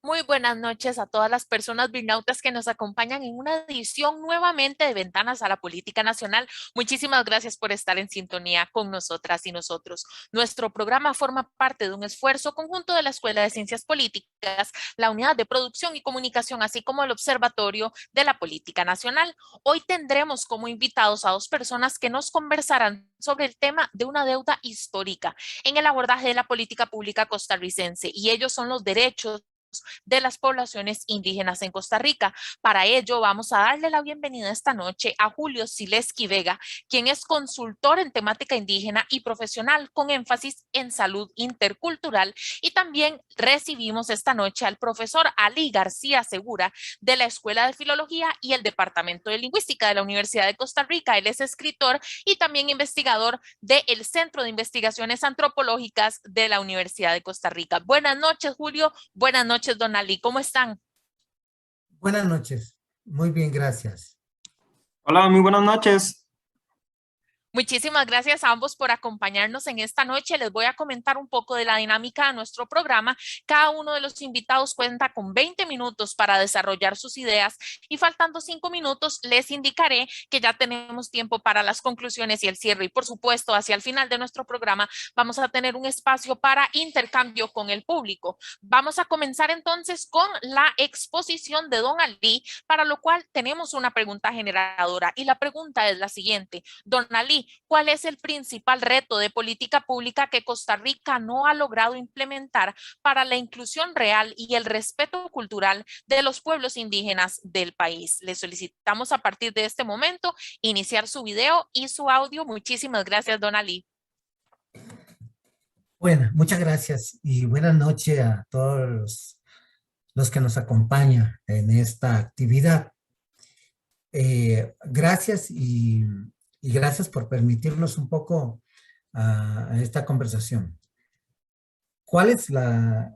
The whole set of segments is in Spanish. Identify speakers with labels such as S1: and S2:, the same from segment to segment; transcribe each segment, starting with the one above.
S1: Muy buenas noches a todas las personas birnautas que nos acompañan en una edición nuevamente de Ventanas a la Política Nacional. Muchísimas gracias por estar en sintonía con nosotras y nosotros. Nuestro programa forma parte de un esfuerzo conjunto de la Escuela de Ciencias Políticas, la Unidad de Producción y Comunicación, así como el Observatorio de la Política Nacional. Hoy tendremos como invitados a dos personas que nos conversarán sobre el tema de una deuda histórica en el abordaje de la política pública costarricense, y ellos son los derechos de las poblaciones indígenas en Costa Rica. Para ello, vamos a darle la bienvenida esta noche a Julio Sileski Vega, quien es consultor en temática indígena y profesional con énfasis en salud intercultural. Y también recibimos esta noche al profesor Ali García Segura de la Escuela de Filología y el Departamento de Lingüística de la Universidad de Costa Rica. Él es escritor y también investigador del Centro de Investigaciones Antropológicas de la Universidad de Costa Rica. Buenas noches, Julio. Buenas noches, don Ali. ¿Cómo están?
S2: Buenas noches. Muy bien, gracias.
S3: Hola, muy buenas noches.
S1: Muchísimas gracias a ambos por acompañarnos en esta noche. Les voy a comentar un poco de la dinámica de nuestro programa. Cada uno de los invitados cuenta con 20 minutos para desarrollar sus ideas y faltando 5 minutos les indicaré que ya tenemos tiempo para las conclusiones y el cierre. Y por supuesto, hacia el final de nuestro programa vamos a tener un espacio para intercambio con el público. Vamos a comenzar entonces con la exposición de don Ali, para lo cual tenemos una pregunta generadora. Y la pregunta es la siguiente. Don Ali, ¿cuál es el principal reto de política pública que Costa Rica no ha logrado implementar para la inclusión real y el respeto cultural de los pueblos indígenas del país? Le solicitamos a partir de este momento iniciar su video y su audio. Muchísimas gracias, don Ali.
S2: Bueno, muchas gracias y buenas noches a todos los que nos acompañan en esta actividad. Gracias y gracias por permitirnos un poco a esta conversación. ¿Cuál es la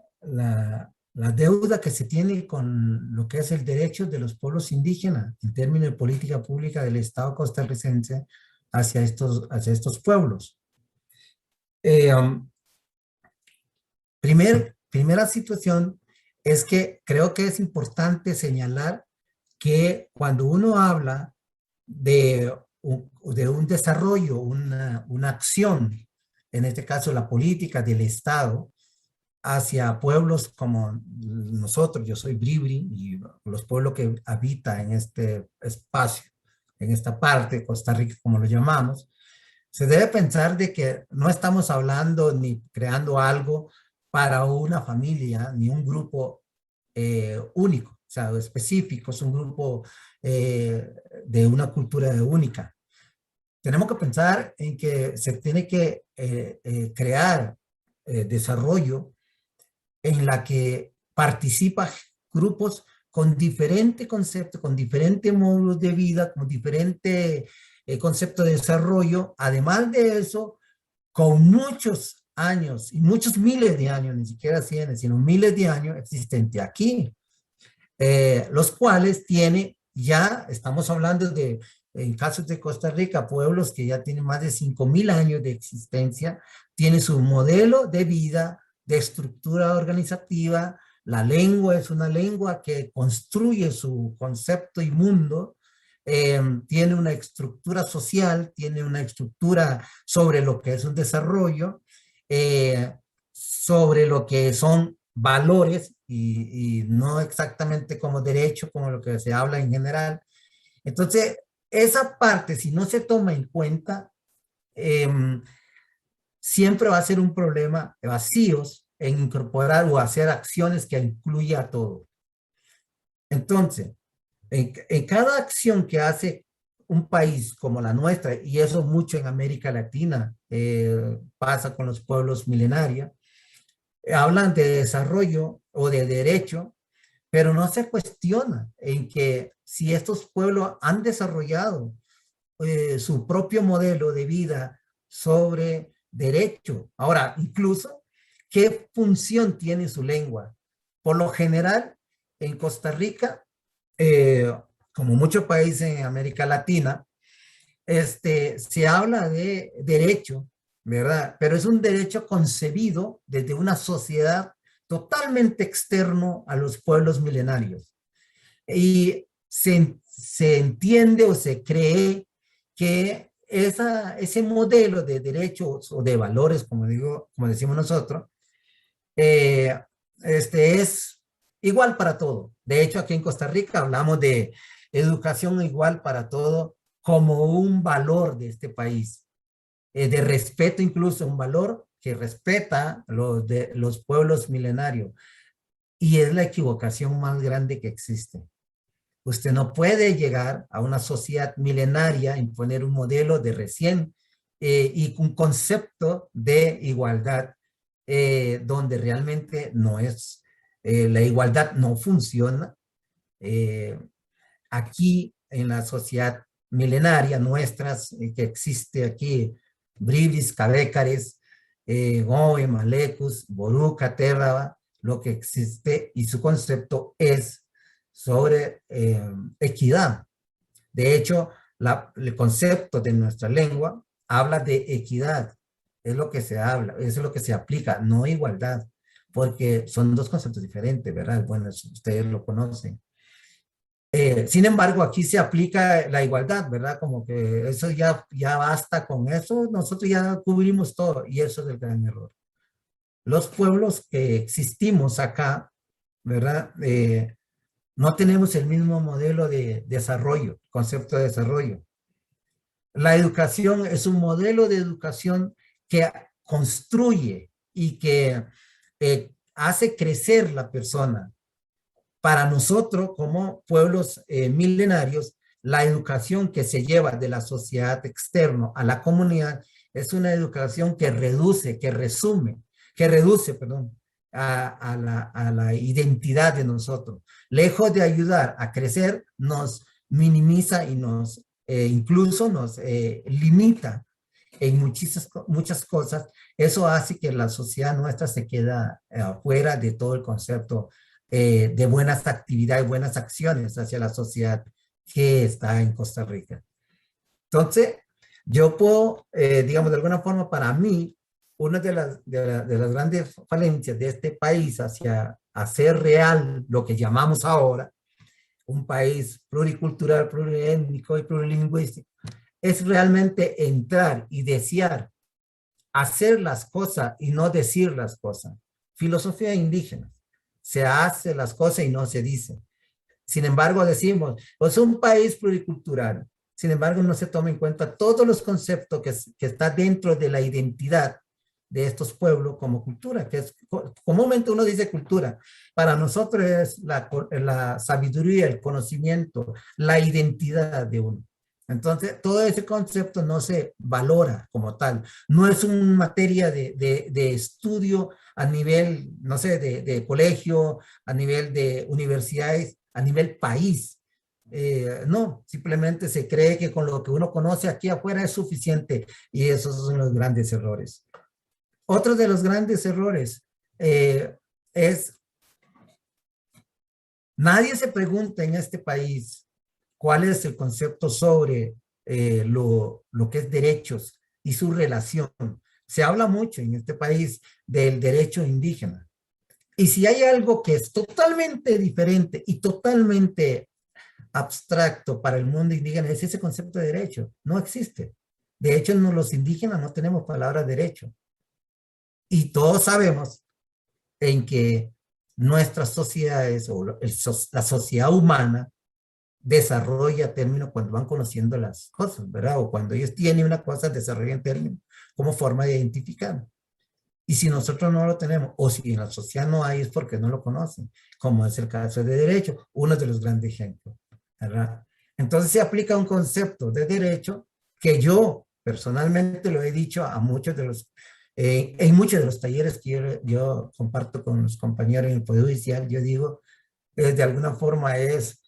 S2: deuda que se tiene con lo que es el derecho de los pueblos indígenas en términos de política pública del Estado costarricense hacia estos pueblos? Primera situación es que creo que es importante señalar que cuando uno habla de un desarrollo, una acción, en este caso la política del Estado, hacia pueblos como nosotros, yo soy Bribri, y los pueblos que habitan en este espacio, en esta parte, Costa Rica, como lo llamamos, se debe pensar de que no estamos hablando ni creando algo para una familia, ni un grupo único, o sea, específico, es un grupo de una cultura única. Tenemos que pensar en que se tiene que crear desarrollo en la que participan grupos con diferentes conceptos, con diferentes módulos de vida, con diferentes conceptos de desarrollo. Además de eso, con muchos años y muchos miles de años, ni siquiera cientos, sino miles de años existentes aquí, los cuales tiene ya, estamos hablando de, en casos de Costa Rica, pueblos que ya tienen más de 5,000 años de existencia, tiene su modelo de vida, de estructura organizativa. La lengua es una lengua que construye su concepto y mundo, tiene una estructura social, tiene una estructura sobre lo que es un desarrollo, sobre lo que son valores y no exactamente como derecho, como lo que se habla en general. Entonces, esa parte, si no se toma en cuenta, siempre va a ser un problema de vacíos en incorporar o hacer acciones que incluya a todo. Entonces, en cada acción que hace un país como la nuestra, y eso mucho en América Latina pasa con los pueblos milenarios, hablan de desarrollo o de derecho, pero no se cuestiona en que si estos pueblos han desarrollado su propio modelo de vida sobre derecho. Ahora, incluso, ¿qué función tiene su lengua? Por lo general, en Costa Rica, como muchos países en América Latina, se habla de derecho ¿verdad? Pero es un derecho concebido desde una sociedad totalmente externo a los pueblos milenarios. Y se entiende o se cree que ese modelo de derechos o de valores, como decimos nosotros, eh, es igual para todo. De hecho, aquí en Costa Rica hablamos de educación igual para todo como un valor de este país, de respeto, incluso un valor que respeta los pueblos milenarios. Y es la equivocación más grande que existe. Usted no puede llegar a una sociedad milenaria, imponer un modelo de recién y un concepto de igualdad donde realmente no es, la igualdad no funciona. Eh, Aquí en la sociedad milenaria nuestras, que existe aquí, Bribis, Cabécares, Goe, Malecus, Boruca, Terraba, lo que existe y su concepto es sobre equidad. De hecho, el concepto de nuestra lengua habla de equidad, es lo que se habla, eso es lo que se aplica, no igualdad, porque son dos conceptos diferentes, ¿verdad? Bueno, ustedes lo conocen. Sin embargo, aquí se aplica la igualdad, ¿verdad? Como que eso ya basta con eso, nosotros ya cubrimos todo y eso es el gran error. Los pueblos que existimos acá, ¿verdad? No tenemos el mismo modelo de desarrollo, concepto de desarrollo. La educación es un modelo de educación que construye y que hace crecer la persona. Para nosotros, como pueblos milenarios, la educación que se lleva de la sociedad externa a la comunidad es una educación que reduce, perdón, a la identidad de nosotros. Lejos de ayudar a crecer, nos minimiza y incluso nos limita en muchas cosas. Eso hace que la sociedad nuestra se queda afuera de todo el concepto de buenas actividades, buenas acciones hacia la sociedad que está en Costa Rica. Entonces, yo puedo, digamos, de alguna forma, para mí, una de las grandes falencias de este país hacia hacer real lo que llamamos ahora un país pluricultural, pluriétnico y plurilingüístico, es realmente entrar y desear hacer las cosas y no decir las cosas. Filosofía indígena. Se hace las cosas y no se dice. Sin embargo, decimos, pues un país pluricultural. Sin embargo, no se toma en cuenta todos los conceptos que está dentro de la identidad de estos pueblos como cultura, que es, comúnmente uno dice cultura. Para nosotros es la sabiduría, el conocimiento, la identidad de uno. Entonces, todo ese concepto no se valora como tal. No es una materia de estudio a nivel, no sé, de colegio, a nivel de universidades, a nivel país. No, simplemente se cree que con lo que uno conoce aquí afuera es suficiente y esos son los grandes errores. Otro de los grandes errores es, nadie se pregunta en este país cuál es el concepto sobre lo que es derechos y su relación. Se habla mucho en este país del derecho indígena. Y si hay algo que es totalmente diferente y totalmente abstracto para el mundo indígena, es ese concepto de derecho. No existe. De hecho, los indígenas no tenemos palabra derecho. Y todos sabemos en que nuestras sociedades o la sociedad humana desarrolla términos cuando van conociendo las cosas, ¿verdad? O cuando ellos tienen una cosa, desarrollan términos como forma de identificar. Y si nosotros no lo tenemos, o si en la sociedad no hay, es porque no lo conocen, como es el caso de derecho, uno de los grandes ejemplos, ¿verdad? Entonces se aplica un concepto de derecho que yo personalmente lo he dicho a muchos de los, en muchos de los talleres que yo comparto con los compañeros en el Poder Judicial, yo digo, de alguna forma es,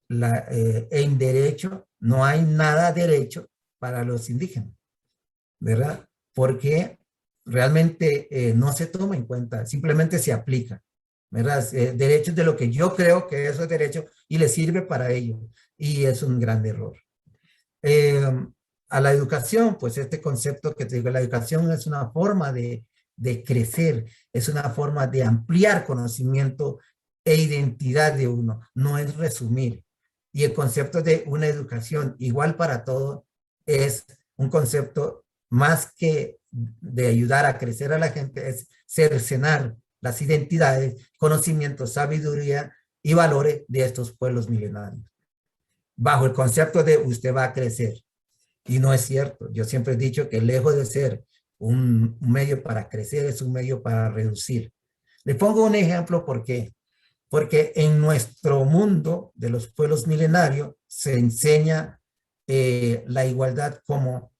S2: en derecho no hay nada derecho para los indígenas, ¿verdad? Porque realmente no se toma en cuenta, simplemente se aplica, ¿verdad? Derechos de lo que yo creo que eso es derecho y le sirve para ello. Y es un gran error. a la educación, pues este concepto que te digo, la educación es una forma de crecer, es una forma de ampliar conocimiento e identidad de uno, no es resumir. Y el concepto de una educación igual para todos es un concepto más que de ayudar a crecer a la gente, es cercenar las identidades, conocimientos, sabiduría y valores de estos pueblos milenarios. Bajo el concepto de usted va a crecer. Y no es cierto. Yo siempre he dicho que lejos de ser un medio para crecer, es un medio para reducir. Le pongo un ejemplo porque en nuestro mundo de los pueblos milenarios se enseña la igualdad como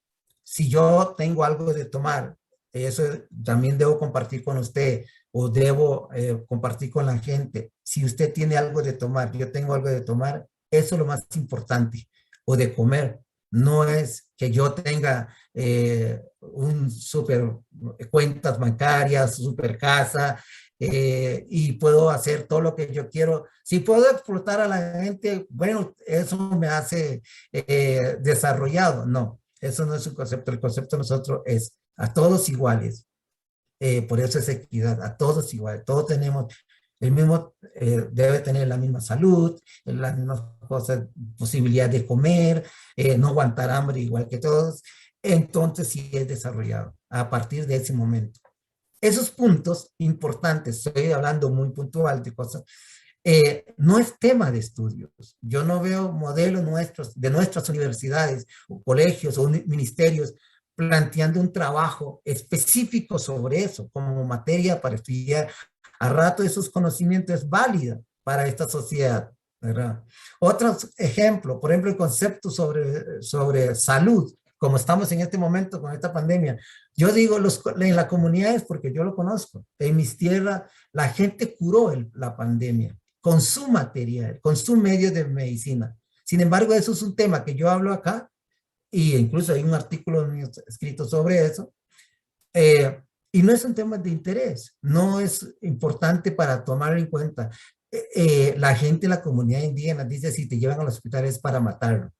S2: si yo tengo algo de tomar, eso también debo compartir con usted o debo compartir con la gente. Si usted tiene algo de tomar, yo tengo algo de tomar, eso es lo más importante, o de comer. No es que yo tenga un super cuentas bancarias, super casa, y puedo hacer todo lo que yo quiero. Si puedo explotar a la gente, bueno, eso me hace desarrollado. No, eso no es un concepto. El concepto de nosotros es a todos iguales. Por eso es equidad, a todos iguales. Todos tenemos el mismo, debe tener la misma salud, las mismas cosas, posibilidad de comer, no aguantar hambre igual que todos. Entonces sí es desarrollado a partir de ese momento. Esos puntos importantes, estoy hablando muy puntual de cosas, no es tema de estudios. Yo no veo modelos nuestros, de nuestras universidades, o colegios o ministerios, planteando un trabajo específico sobre eso, como materia para estudiar. A rato esos conocimientos es válida para esta sociedad, ¿verdad? Otros ejemplos, por ejemplo, el concepto sobre salud, como estamos en este momento con esta pandemia. Yo digo en la comunidad es porque yo lo conozco. En mis tierras la gente curó la pandemia con su material, con su medio de medicina. Sin embargo, eso es un tema que yo hablo acá y incluso hay un artículo mío escrito sobre eso. Y no es un tema de interés, no es importante para tomar en cuenta. La gente, la comunidad indígena dice si te llevan al hospital es para matarlo.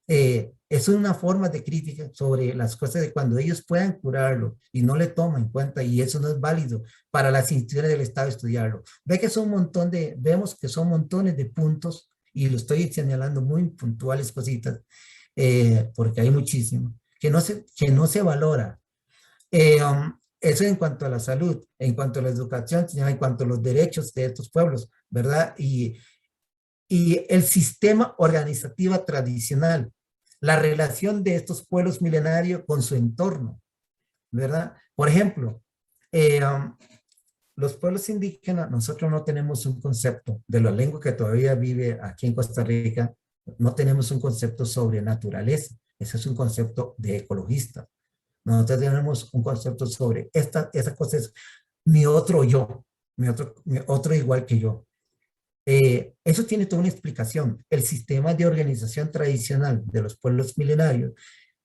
S2: Es una forma de crítica sobre las cosas de cuando ellos puedan curarlo y no le toman en cuenta y eso no es válido para las instituciones del Estado estudiarlo. Vemos que son montones de puntos y lo estoy señalando muy puntuales cositas, porque hay muchísimo, que no se valora. Eso en cuanto a la salud, en cuanto a la educación, en cuanto a los derechos de estos pueblos, ¿verdad? Y el sistema organizativo tradicional, la relación de estos pueblos milenarios con su entorno, ¿verdad? Por ejemplo, los pueblos indígenas, nosotros no tenemos un concepto de la lengua que todavía vive aquí en Costa Rica, no tenemos un concepto sobre naturaleza, ese es un concepto de ecologista. Nosotros tenemos un concepto sobre esa cosa es mi otro yo, mi otro igual que yo. Eso tiene toda una explicación. El sistema de organización tradicional de los pueblos milenarios,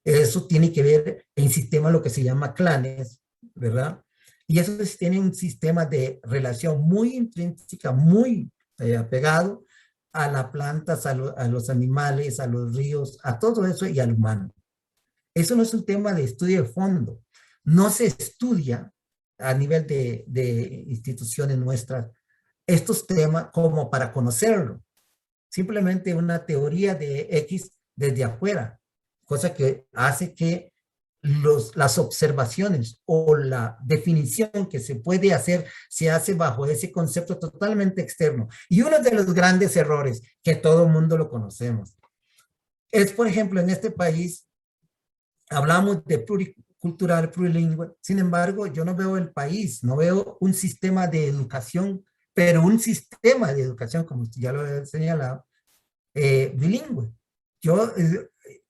S2: eso tiene que ver en sistema lo que se llama clanes, ¿verdad? Y eso tiene un sistema de relación muy intrínseca, muy apegado a las plantas, a los animales, a los ríos, a todo eso y al humano. Eso no es un tema de estudio de fondo. No se estudia a nivel de instituciones nuestras estos temas como para conocerlo. Simplemente una teoría de X desde afuera, cosa que hace que las observaciones o la definición que se puede hacer se hace bajo ese concepto totalmente externo. Y uno de los grandes errores que todo el mundo lo conocemos es, por ejemplo, en este país hablamos de pluricultural, plurilingüe. Sin embargo, yo no veo el país, no veo un sistema de educación, pero un sistema de educación, como ya lo he señalado, bilingüe. Yo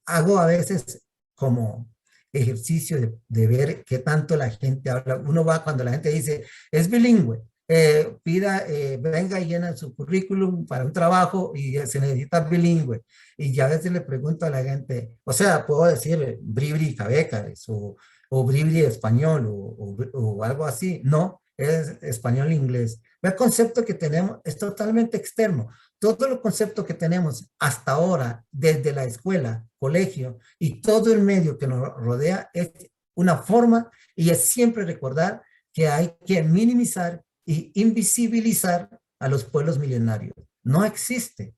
S2: hago a veces como ejercicio de ver qué tanto la gente habla. Uno va cuando la gente dice, es bilingüe, venga y llena su currículum para un trabajo y se necesita bilingüe. Y ya a veces le pregunto a la gente, o sea, puedo decir bribri cabecares o bribri español o algo así. No, es español e inglés. El concepto que tenemos es totalmente externo. Todo el concepto que tenemos hasta ahora, desde la escuela, colegio y todo el medio que nos rodea, es una forma y es siempre recordar que hay que minimizar y invisibilizar a los pueblos milenarios. No existe.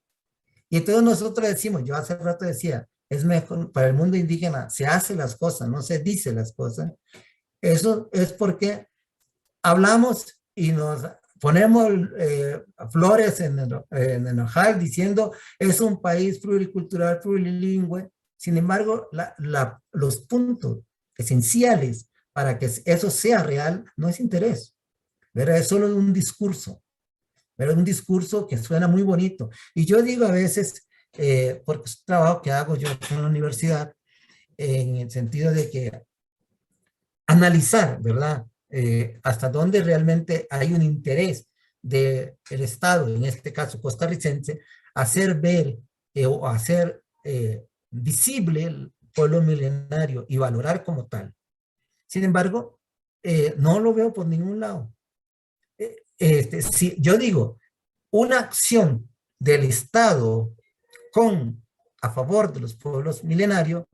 S2: Y entonces nosotros decimos, yo hace rato decía, es mejor para el mundo indígena, se hace las cosas, no se dice las cosas. Eso es porque hablamos y nos ponemos flores en el ojal diciendo es un país pluricultural, plurilingüe. Sin embargo, los puntos esenciales para que eso sea real no es interés, ¿verdad? Es solo un discurso, pero es un discurso que suena muy bonito. Y yo digo a veces, porque es un trabajo que hago yo en la universidad, en el sentido de que analizar, ¿verdad? Hasta dónde realmente hay un interés del Estado, en este caso costarricense, hacer ver o hacer visible el pueblo milenario y valorar como tal. Sin embargo, no lo veo por ningún lado. Si yo digo, una acción del Estado a favor de los pueblos milenarios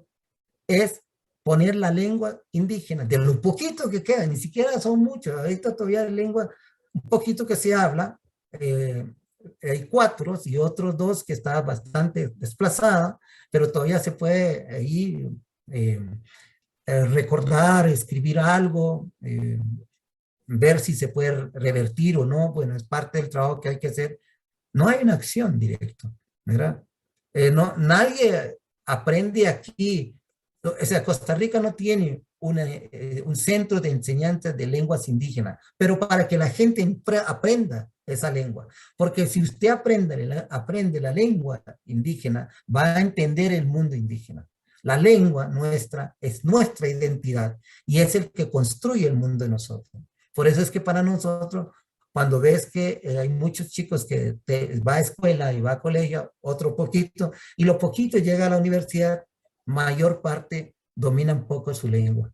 S2: es poner la lengua indígena, de lo poquito que queda, ni siquiera son muchos, ahorita todavía hay lengua, un poquito que se habla, hay 4 y otros 2 que está bastante desplazada, pero todavía se puede ahí recordar, escribir algo, ver si se puede revertir o no, bueno, es parte del trabajo que hay que hacer. No hay una acción directa, ¿verdad? No, nadie aprende aquí. O sea, Costa Rica no tiene un centro de enseñanza de lenguas indígenas, pero para que la gente aprenda esa lengua. Porque si usted aprende la lengua indígena, va a entender el mundo indígena. La lengua nuestra es nuestra identidad y es el que construye el mundo de nosotros. Por eso es que para nosotros, cuando ves que hay muchos chicos que va a escuela y va a colegio, otro poquito, y lo poquito llega a la universidad, mayor parte dominan poco su lengua.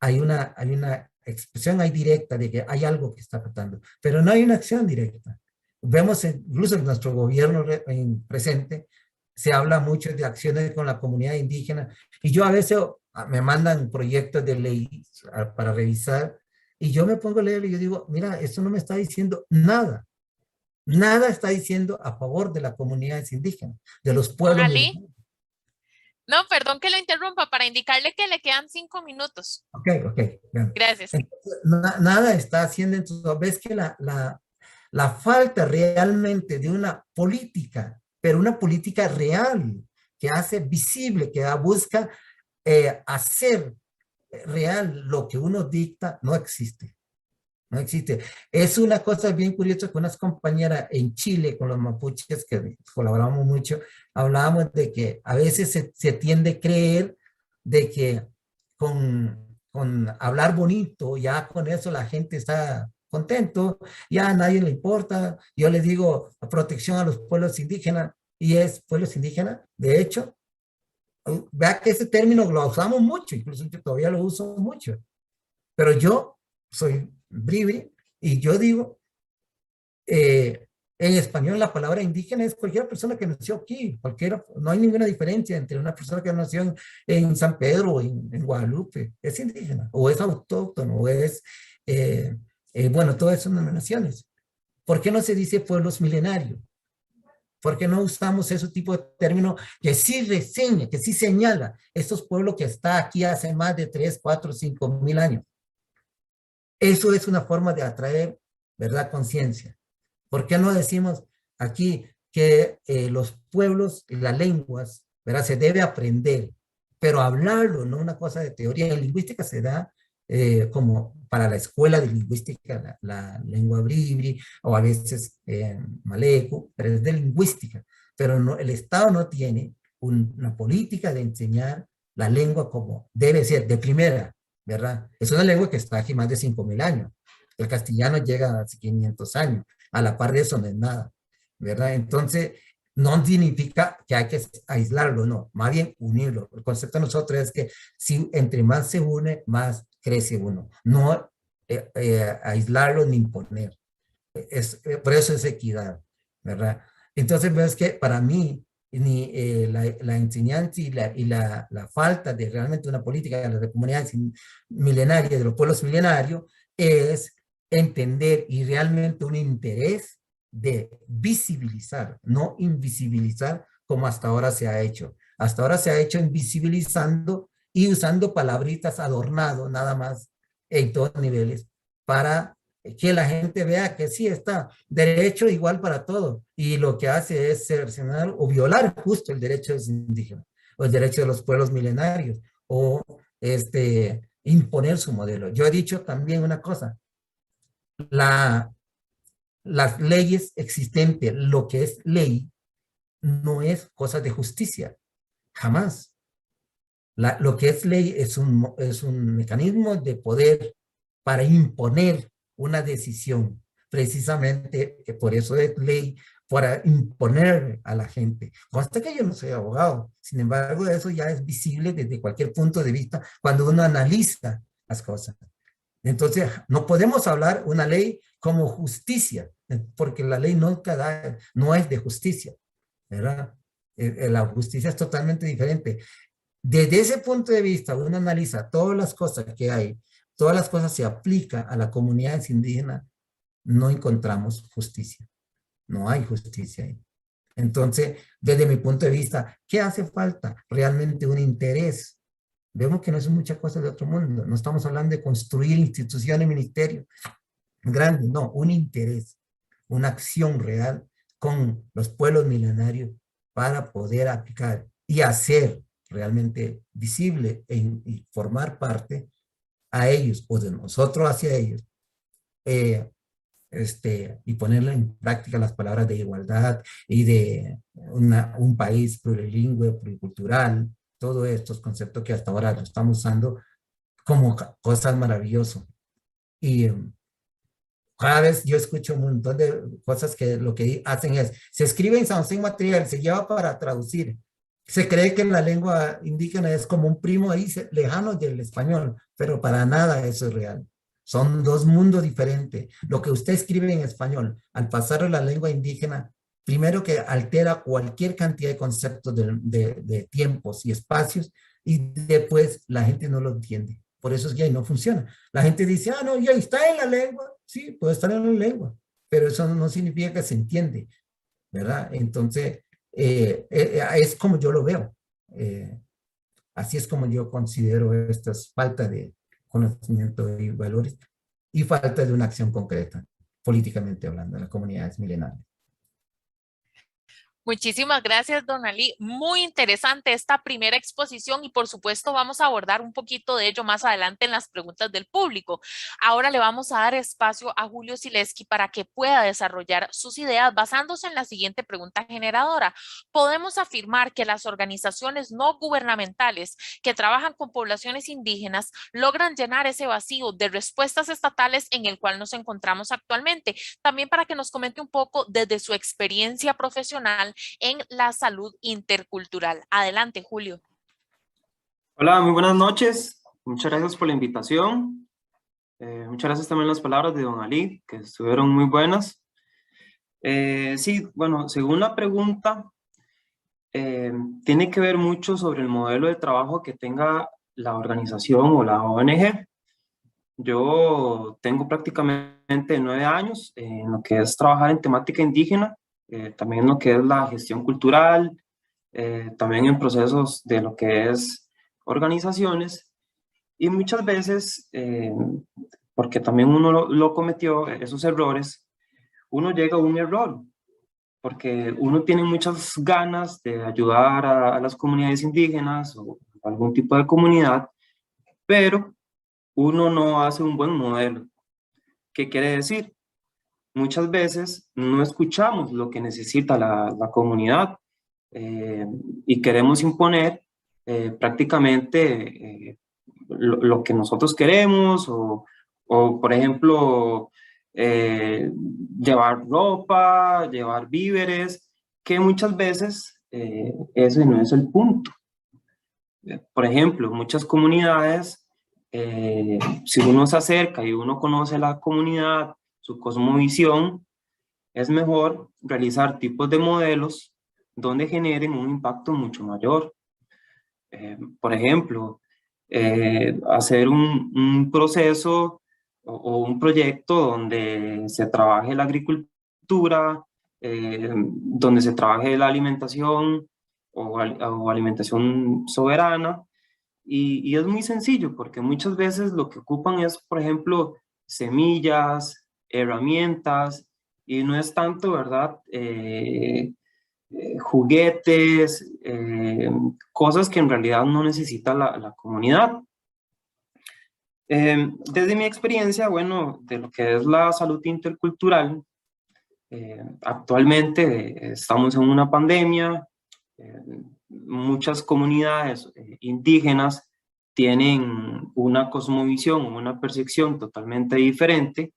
S2: Hay una expresión ahí directa de que hay algo que está pasando, pero no hay una acción directa. Vemos incluso en nuestro gobierno presente, se habla mucho de acciones con la comunidad indígena, y yo a veces me mandan proyectos de ley para revisar, y yo me pongo a leer y yo digo, mira, esto no me está diciendo nada. Nada está diciendo a favor de las comunidades indígenas, de los
S1: Don
S2: pueblos
S1: Ali,
S2: milenarios.
S1: no, perdón que lo interrumpa para indicarle que le quedan 5 minutos.
S2: Ok, bien.
S1: Gracias.
S2: Entonces, nada está haciendo, entonces ves que la falta realmente de una política, pero una política real, que hace visible, que busca hacer real lo que uno dicta, no existe. No existe. Es una cosa bien curiosa con unas compañeras en Chile, con los mapuches, que colaboramos mucho, hablábamos de que a veces se tiende a creer de que con hablar bonito, ya con eso la gente está contento, ya a nadie le importa. Yo les digo protección a los pueblos indígenas, y es pueblos indígenas, de hecho, vea que ese término lo usamos mucho, incluso yo todavía lo uso mucho, pero yo soy bribri y yo digo, en español la palabra indígena es cualquier persona que nació aquí, no hay ninguna diferencia entre una persona que nació en San Pedro o en Guadalupe, es indígena, o es autóctono, o es, bueno, todas son denominaciones. ¿Por qué no se dice pueblos milenarios? ¿Por qué no usamos ese tipo de término que sí reseña, que sí señala estos pueblos que están aquí hace más de 3, 4, 5 mil años? Eso es una forma de atraer, ¿verdad? Conciencia. ¿Por qué no decimos aquí que los pueblos y las lenguas, ¿verdad? Se debe aprender, pero hablarlo, no una cosa de teoría. En lingüística se da como para la escuela de lingüística, la lengua bribri, o a veces maleco, pero es de lingüística. Pero no, el Estado no tiene una política de enseñar la lengua como debe ser, de primera, ¿verdad? Es una lengua que está aquí más de 5.000 años. El castellano llega a 500 años. A la par de eso no es nada, ¿verdad? Entonces, no significa que hay que aislarlo, no, más bien unirlo. El concepto de nosotros es que si entre más se une, más crece uno. No aislarlos ni imponer. Por eso es equidad, ¿verdad? Entonces, ves que para mí, ni la enseñanza y la falta de realmente una política de las comunidades milenarias, de los pueblos milenarios, es entender y realmente un interés de visibilizar, no invisibilizar como hasta ahora se ha hecho. Hasta ahora se ha hecho invisibilizando y usando palabritas adornado nada más en todos niveles para que la gente vea que sí está derecho igual para todo y lo que hace es cercenar o violar justo el derecho de los indígenas o el derecho de los pueblos milenarios o imponer su modelo. Yo he dicho también una cosa, la, las leyes existentes, lo que es ley, no es cosa de justicia, jamás. Lo que es ley es un mecanismo de poder para imponer una decisión. Precisamente por eso es ley, para imponer a la gente. Consta que yo no soy abogado, sin embargo, eso ya es visible desde cualquier punto de vista cuando uno analiza las cosas. Entonces, no podemos hablar una ley como justicia, porque la ley no es de justicia, ¿verdad? La justicia es totalmente diferente. Desde ese punto de vista, uno analiza todas las cosas que hay, todas las cosas se aplican a la comunidad indígena, no encontramos justicia. No hay justicia ahí. Entonces, desde mi punto de vista, ¿qué hace falta? Realmente un interés. Vemos que no es mucha cosa de otro mundo. No estamos hablando de construir instituciones, ministerios grandes, no, un interés, una acción real con los pueblos milenarios para poder aplicar y hacer realmente visible y formar parte a ellos o de nosotros hacia ellos, eh, y ponerle en práctica las palabras de igualdad y de un país plurilingüe, pluricultural, todos estos conceptos que hasta ahora lo estamos usando como cosas maravillosas. Y cada vez yo escucho un montón de cosas que lo que hacen es, se escribe en San José material, se lleva para traducir. Se cree que la lengua indígena es como un primo ahí lejano del español, pero para nada eso es real. Son dos mundos diferentes. Lo que usted escribe en español, al pasar a la lengua indígena, primero que altera cualquier cantidad de conceptos de tiempos y espacios, y después la gente no lo entiende. Por eso es que ahí no funciona. La gente dice, ah, no, ya está en la lengua. Sí, puede estar en la lengua, pero eso no significa que se entiende, ¿verdad? Entonces, es como yo lo veo. Así es como yo considero estas falta de conocimiento y valores y falta de una acción concreta, políticamente hablando, en las comunidades milenarias.
S1: Muchísimas gracias, don Ali. Muy interesante esta primera exposición y por supuesto vamos a abordar un poquito de ello más adelante en las preguntas del público. Ahora le vamos a dar espacio a Julio Sileski para que pueda desarrollar sus ideas basándose en la siguiente pregunta generadora. ¿Podemos afirmar que las organizaciones no gubernamentales que trabajan con poblaciones indígenas logran llenar ese vacío de respuestas estatales en el cual nos encontramos actualmente? También para que nos comente un poco desde su experiencia profesional en la salud intercultural. Adelante, Julio.
S3: Hola, muy buenas noches. Muchas gracias por la invitación. Muchas gracias también las palabras de don Ali, que estuvieron muy buenas. Sí, bueno, según la pregunta, tiene que ver mucho sobre el modelo de trabajo que tenga la organización o la ONG. Yo tengo prácticamente 9 años en lo que es trabajar en temática indígena, también en lo que es la gestión cultural, también en procesos de lo que es organizaciones, y muchas veces, porque también uno lo cometió, esos errores, uno llega a un error, porque uno tiene muchas ganas de ayudar a las comunidades indígenas o algún tipo de comunidad, pero uno no hace un buen modelo. ¿Qué quiere decir? Muchas veces no escuchamos lo que necesita la comunidad, y queremos imponer prácticamente lo que nosotros queremos o por ejemplo, llevar ropa, llevar víveres, que muchas veces ese no es el punto. Por ejemplo, muchas comunidades si uno se acerca y uno conoce la comunidad, su cosmovisión, es mejor realizar tipos de modelos donde generen un impacto mucho mayor. Por ejemplo, hacer un proceso o un proyecto donde se trabaje la agricultura, donde se trabaje la alimentación o alimentación soberana. Y es muy sencillo porque muchas veces lo que ocupan es, por ejemplo, semillas, herramientas, y no es tanto, ¿verdad? Juguetes, cosas que en realidad no necesita la comunidad. Desde mi experiencia, bueno, de lo que es la salud intercultural, actualmente estamos en una pandemia, muchas comunidades indígenas tienen una cosmovisión, una percepción totalmente diferente,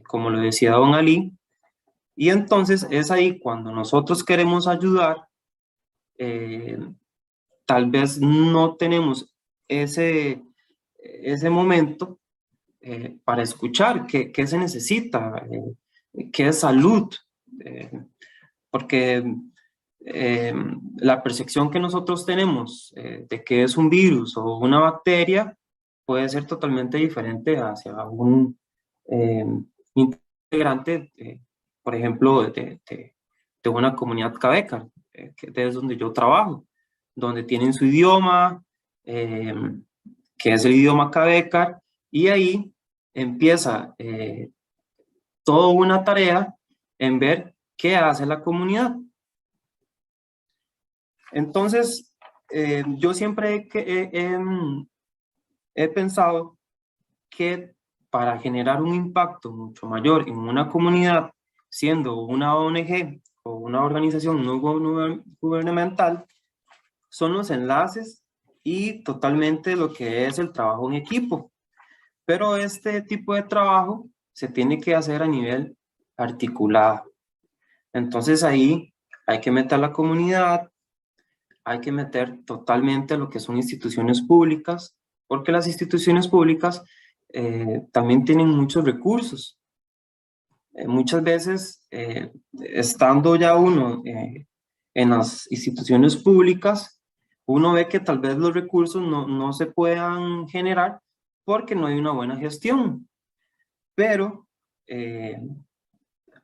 S3: como lo decía don Ali, y entonces es ahí cuando nosotros queremos ayudar, tal vez no tenemos ese momento para escuchar qué se necesita, qué es salud, porque la percepción que nosotros tenemos de que es un virus o una bacteria puede ser totalmente diferente hacia un integrante, por ejemplo, de una comunidad cabeca, que es donde yo trabajo, donde tienen su idioma, que es el idioma cabeca, y ahí empieza toda una tarea en ver qué hace la comunidad. Entonces, yo siempre he pensado que para generar un impacto mucho mayor en una comunidad, siendo una ONG o una organización no gubernamental, son los enlaces y totalmente lo que es el trabajo en equipo. Pero este tipo de trabajo se tiene que hacer a nivel articulado. Entonces ahí hay que meter la comunidad, hay que meter totalmente lo que son instituciones públicas, porque las instituciones públicas también tienen muchos recursos. Muchas veces, estando ya uno en las instituciones públicas, uno ve que tal vez los recursos no se puedan generar porque no hay una buena gestión. Pero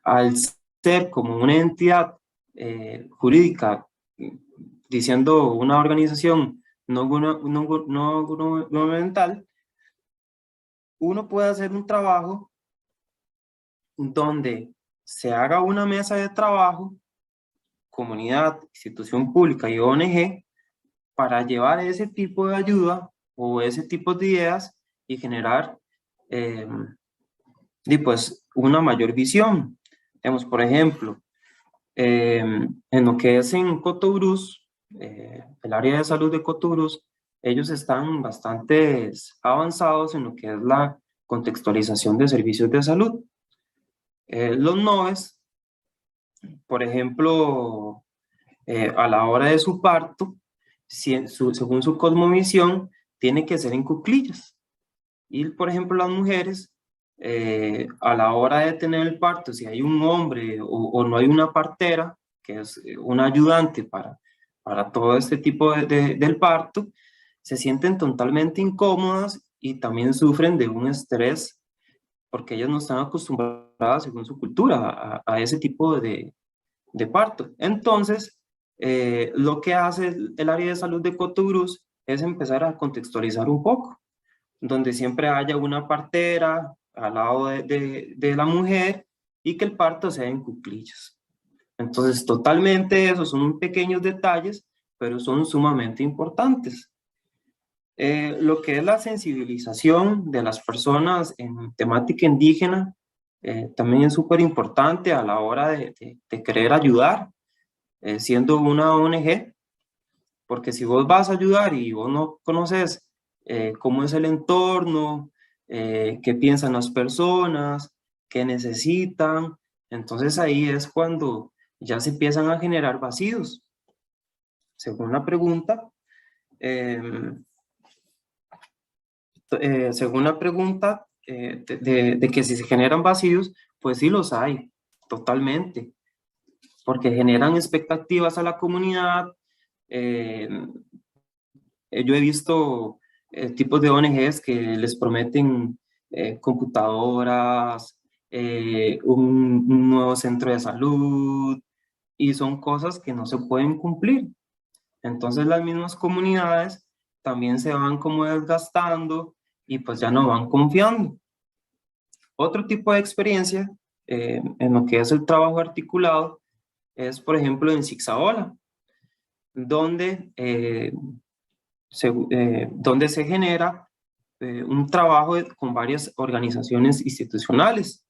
S3: al ser como una entidad jurídica, diciendo una organización no gubernamental, uno puede hacer un trabajo donde se haga una mesa de trabajo, comunidad, institución pública y ONG, para llevar ese tipo de ayuda o ese tipo de ideas y generar pues, una mayor visión. Tenemos, por ejemplo, en lo que es en Cotobruz, el área de salud de Cotobruz, ellos están bastante avanzados en lo que es la contextualización de servicios de salud. Los NOVES, por ejemplo, a la hora de su parto, según su cosmovisión, tiene que ser en cuclillas. Y, por ejemplo, las mujeres, a la hora de tener el parto, si hay un hombre o no hay una partera, que es un ayudante para todo este tipo del parto, se sienten totalmente incómodas y también sufren de un estrés porque ellas no están acostumbradas, según su cultura, a ese tipo de parto. Entonces, lo que hace el área de salud de Cotobruz es empezar a contextualizar un poco, donde siempre haya una partera al lado de la mujer y que el parto sea en cuclillas. Entonces, totalmente esos son pequeños detalles, pero son sumamente importantes. Lo que es la sensibilización de las personas en temática indígena también es súper importante a la hora de querer ayudar, siendo una ONG, porque si vos vas a ayudar y vos no conoces cómo es el entorno, qué piensan las personas, qué necesitan, entonces ahí es cuando ya se empiezan a generar vacíos. Según la pregunta, según la pregunta de que si se generan vacíos, pues sí los hay, totalmente, porque generan expectativas a la comunidad. Yo he visto tipos de ONGs que les prometen computadoras, un nuevo centro de salud, y son cosas que no se pueden cumplir. Entonces las mismas comunidades también se van como desgastando y pues ya no van confiando. Otro tipo de experiencia en lo que es el trabajo articulado es, por ejemplo, en Zigzagola, donde donde se genera un trabajo con varias organizaciones institucionales,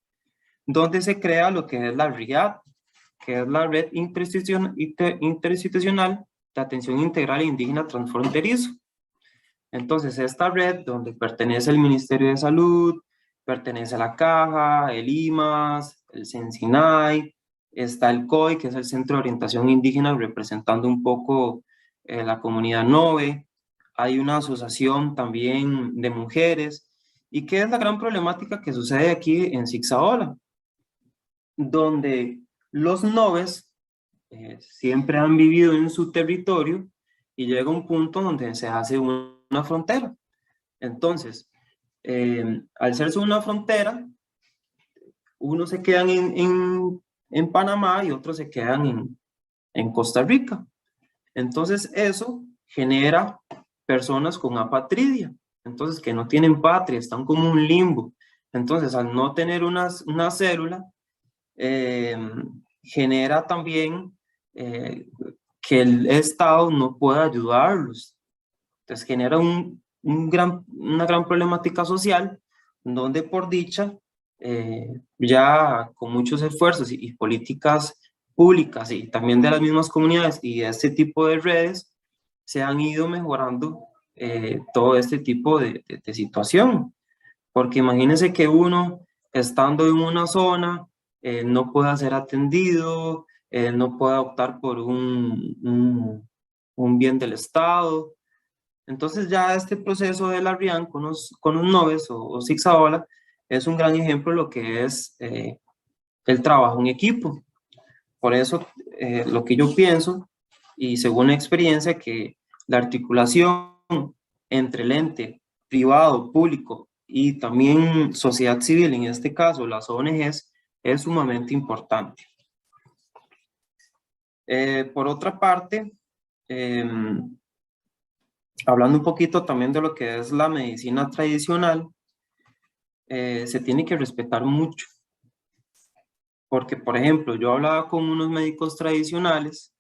S3: donde se crea lo que es la RIAD, que es la Red Interinstitucional de Atención Integral e Indígena Transfronterizo. Entonces, esta red, donde pertenece el Ministerio de Salud, pertenece a la Caja, el IMAS, el CENSINAI, está el COI, que es el Centro de Orientación Indígena, representando un poco la comunidad NOVE. Hay una asociación también de mujeres. ¿Y qué es la gran problemática que sucede aquí en Zigzagola? Donde los noves siempre han vivido en su territorio y llega un punto donde se hace una frontera. Entonces, al hacerse una frontera, unos se quedan en Panamá y otros se quedan en Costa Rica. Entonces, eso genera personas con apatridia, entonces que no tienen patria, están como un limbo. Entonces, al no tener una célula, genera también que el Estado no pueda ayudarlos. Entonces genera una gran problemática social, donde por dicha, ya con muchos esfuerzos y políticas públicas y también de las mismas comunidades y de este tipo de redes, se han ido mejorando todo este tipo de situación. Porque imagínense que uno, estando en una zona, no pueda ser atendido, no pueda optar por un bien del Estado. Entonces ya este proceso de la RIAN con los noves o Zigzagola es un gran ejemplo de lo que es el trabajo en equipo. Por eso lo que yo pienso, y según la experiencia, que la articulación entre el ente privado, público y también sociedad civil, en este caso las ONGs, es sumamente importante. Por otra parte, hablando un poquito también de lo que es la medicina tradicional, se tiene que respetar mucho. Porque, por ejemplo, yo hablaba con unos médicos tradicionales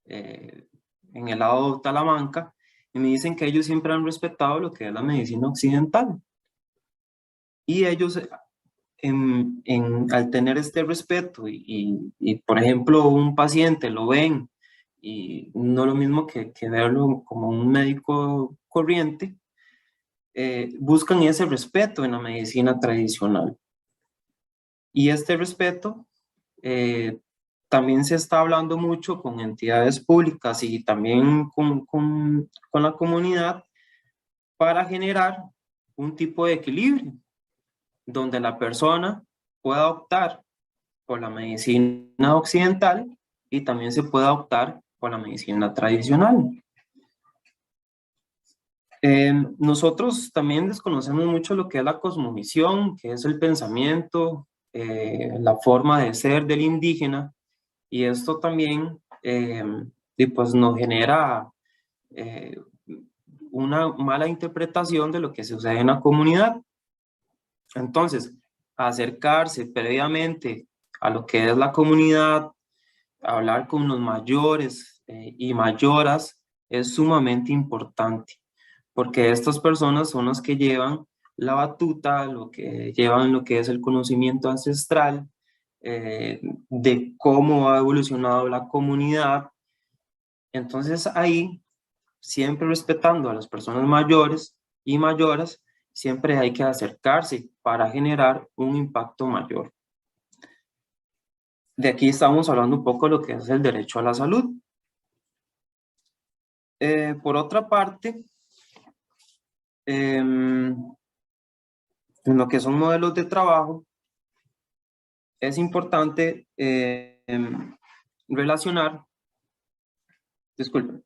S3: en el lado de Talamanca y me dicen que ellos siempre han respetado lo que es la medicina occidental. Y ellos, al tener este respeto y, por ejemplo, un paciente lo ven y no lo mismo que verlo como un médico corriente, buscan ese respeto en la medicina tradicional. Y este respeto también se está hablando mucho con entidades públicas y también con la comunidad para generar un tipo de equilibrio donde la persona pueda optar por la medicina occidental y también se pueda optar por la medicina tradicional. Nosotros también desconocemos mucho lo que es la cosmovisión, que es el pensamiento, la forma de ser del indígena, y esto también pues nos genera una mala interpretación de lo que sucede en la comunidad. Entonces, acercarse previamente a lo que es la comunidad, hablar con los mayores y mayoras es sumamente importante, porque estas personas son las que llevan la batuta, lo que llevan lo que es el conocimiento ancestral, de cómo ha evolucionado la comunidad. Entonces ahí, siempre respetando a las personas mayores y mayoras, siempre hay que acercarse para generar un impacto mayor. De aquí estamos hablando un poco de lo que es el derecho a la salud. Por otra parte, En lo que son modelos de trabajo, es importante relacionar, disculpen,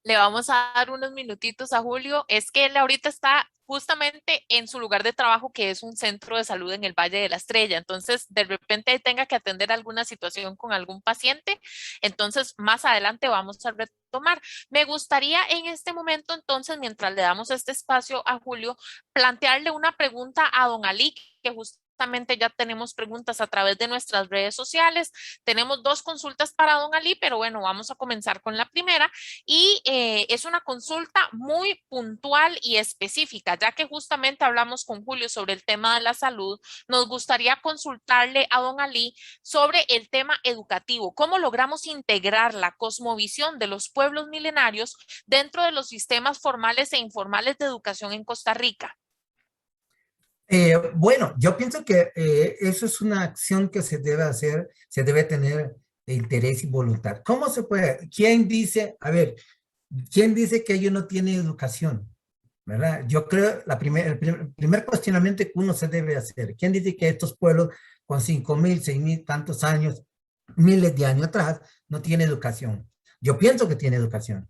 S1: Le vamos a dar unos minutitos a Julio. Es que él ahorita está justamente en su lugar de trabajo, que es un centro de salud en el Valle de la Estrella. Entonces, de repente tenga que atender alguna situación con algún paciente. Entonces, más adelante vamos a retomar. Me gustaría en este momento, entonces, mientras le damos este espacio a Julio, plantearle una pregunta a don Ali, que justamente ya tenemos preguntas a través de nuestras redes sociales. Tenemos dos consultas para don Ali, pero bueno, vamos a comenzar con la primera y es una consulta muy puntual y específica, ya que justamente hablamos con Julio sobre el tema de la salud. Nos gustaría consultarle a don Ali sobre el tema educativo, cómo logramos integrar la cosmovisión de los pueblos milenarios dentro de los sistemas formales e informales de educación en Costa Rica.
S2: Bueno, yo pienso que eso es una acción que se debe hacer, se debe tener interés y voluntad. ¿Cómo se puede? ¿Quién dice, a ver, quién dice que ellos no tienen educación? ¿Verdad? Yo creo, el primer cuestionamiento que uno se debe hacer, ¿quién dice que estos pueblos con 5.000, 6.000, tantos años, miles de años atrás, no tienen educación? Yo pienso que tiene educación.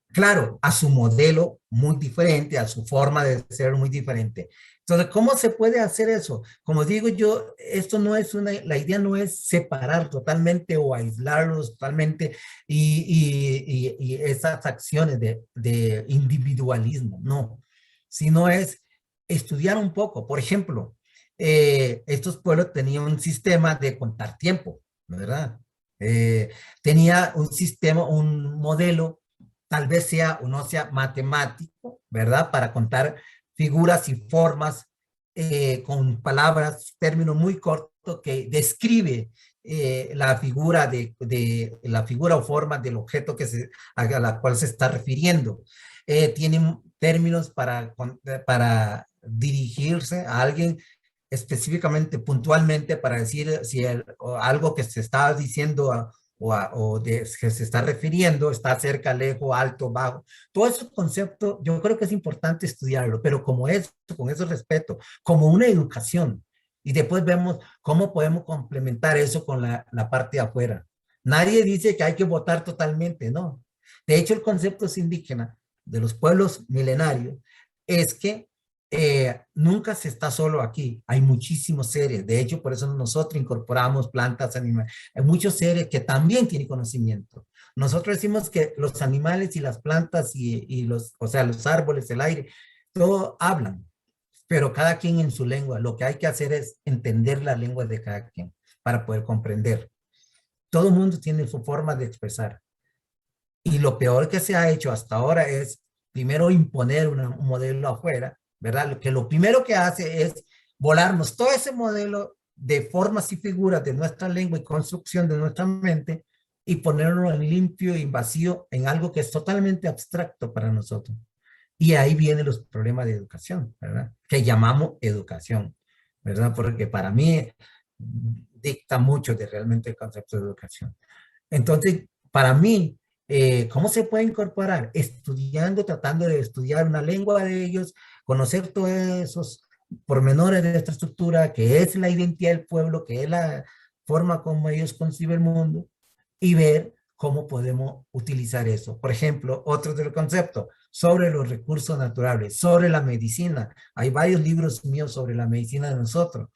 S2: Claro, a su modelo muy diferente, a su forma de ser muy diferente. Entonces, ¿cómo se puede hacer eso? Como digo yo, esto no es la idea no es separar totalmente o aislarlos totalmente y esas acciones de individualismo, no, sino es estudiar un poco. Por ejemplo, estos pueblos tenían un sistema de contar tiempo, ¿verdad? Tenía un sistema, un modelo tal vez sea o no sea matemático, ¿verdad? Para contar figuras y formas con palabras, términos muy cortos que describe la figura la figura o forma del objeto a la cual se está refiriendo. Tienen términos para dirigirse a alguien específicamente, puntualmente, para decir si algo que se está diciendo que se está refiriendo, está cerca, lejos, alto, bajo. Todos esos conceptos yo creo que es importante estudiarlo, pero como eso, con ese respeto, como una educación. Y después vemos cómo podemos complementar eso con la parte de afuera. Nadie dice que hay que votar totalmente, ¿no? De hecho, el concepto indígena de los pueblos milenarios es que nunca se está solo aquí. Hay muchísimos seres. De hecho, por eso nosotros incorporamos plantas, animales. Hay muchos seres que también tienen conocimiento. Nosotros decimos que los animales y las plantas o sea, los árboles, el aire, todo hablan, pero cada quien en su lengua. Lo que hay que hacer es entender la lengua de cada quien para poder comprender. Todo el mundo tiene su forma de expresar. Y lo peor que se ha hecho hasta ahora es primero imponer un modelo afuera, ¿verdad? Lo primero que hace es volarnos todo ese modelo de formas y figuras de nuestra lengua y construcción de nuestra mente y ponerlo en limpio y vacío en algo que es totalmente abstracto para nosotros. Y ahí vienen los problemas de educación, ¿verdad? Que llamamos educación, ¿verdad? Porque para mí dicta mucho de realmente el concepto de educación. Entonces, para mí, ¿cómo se puede incorporar? Estudiando, tratando de estudiar una lengua de ellos, conocer todos esos pormenores de esta estructura, que es la identidad del pueblo, que es la forma como ellos conciben el mundo, y ver cómo podemos utilizar eso. Por ejemplo, otro del concepto, sobre los recursos naturales, sobre la medicina. Hay varios libros míos sobre la medicina de nosotros,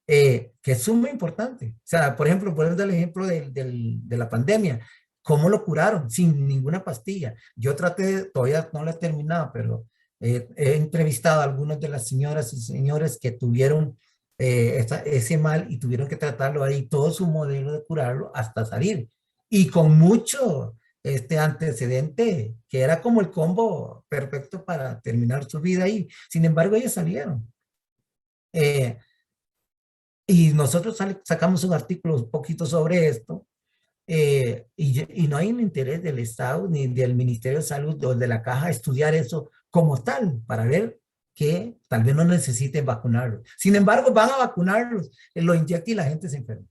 S2: que es muy importante. O sea, por ejemplo, por el ejemplo de la pandemia, ¿cómo lo curaron? Sin ninguna pastilla. Yo traté, todavía no lo he terminado, pero he entrevistado a algunas de las señoras y señores que tuvieron ese mal y tuvieron que tratarlo ahí, todo su modelo de curarlo hasta salir. Y con mucho antecedente, que era como el combo perfecto para terminar su vida ahí. Sin embargo, ellos salieron. Y nosotros sacamos un artículo un poquito sobre esto, y no hay un interés del Estado ni del Ministerio de Salud o de la Caja a estudiar eso como tal, para ver que tal vez no necesiten vacunarlos. Sin embargo, van a vacunarlos, lo inyectan y la gente se enferma.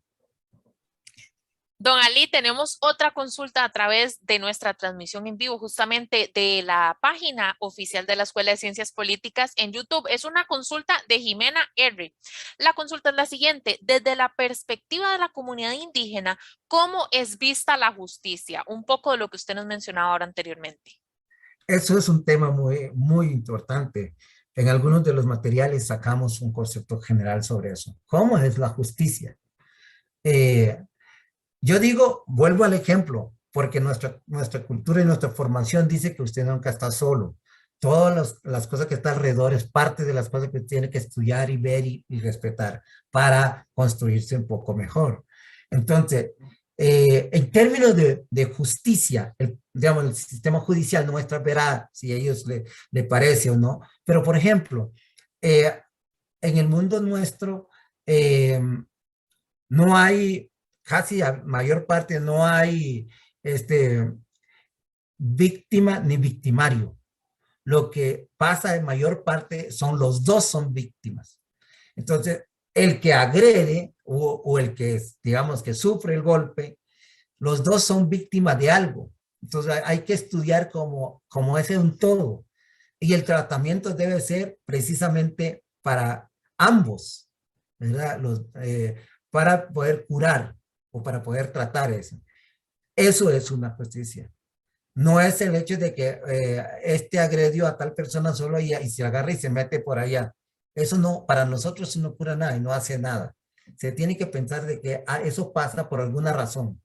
S1: Don Ali, tenemos otra consulta a través de nuestra transmisión en vivo, justamente de la página oficial de la Escuela de Ciencias Políticas en YouTube. Es una consulta de Jimena R. La consulta es la siguiente: desde la perspectiva de la comunidad indígena, ¿cómo es vista la justicia? Un poco de lo que usted nos mencionaba ahora anteriormente.
S2: Eso es un tema muy, muy importante. En algunos de los materiales sacamos un concepto general sobre eso. ¿Cómo es la justicia? Eh, yo digo, vuelvo al ejemplo, porque nuestra cultura y nuestra formación dice que usted nunca está solo. Todas las cosas que están alrededor es parte de las cosas que tiene que estudiar y ver y respetar para construirse un poco mejor. Entonces, en términos de justicia, digamos, el sistema judicial nuestra verá si a ellos le parece o no, pero por ejemplo, eh, en el mundo nuestro, eh, no hay, casi a mayor parte, no hay este, víctima ni victimario. Lo que pasa en mayor parte son los dos son víctimas. Entonces, el que agrede o el que, digamos, que sufre el golpe, los dos son víctimas de algo. Entonces, hay que estudiar como ese un todo. Y el tratamiento debe ser precisamente para ambos, ¿verdad? Para poder curar o para poder tratar eso. Eso es una justicia. No es el hecho de que este agredió a tal persona solo y se agarra y se mete por allá. Eso no, para nosotros eso no cura nada y no hace nada. Se tiene que pensar de que eso pasa por alguna razón.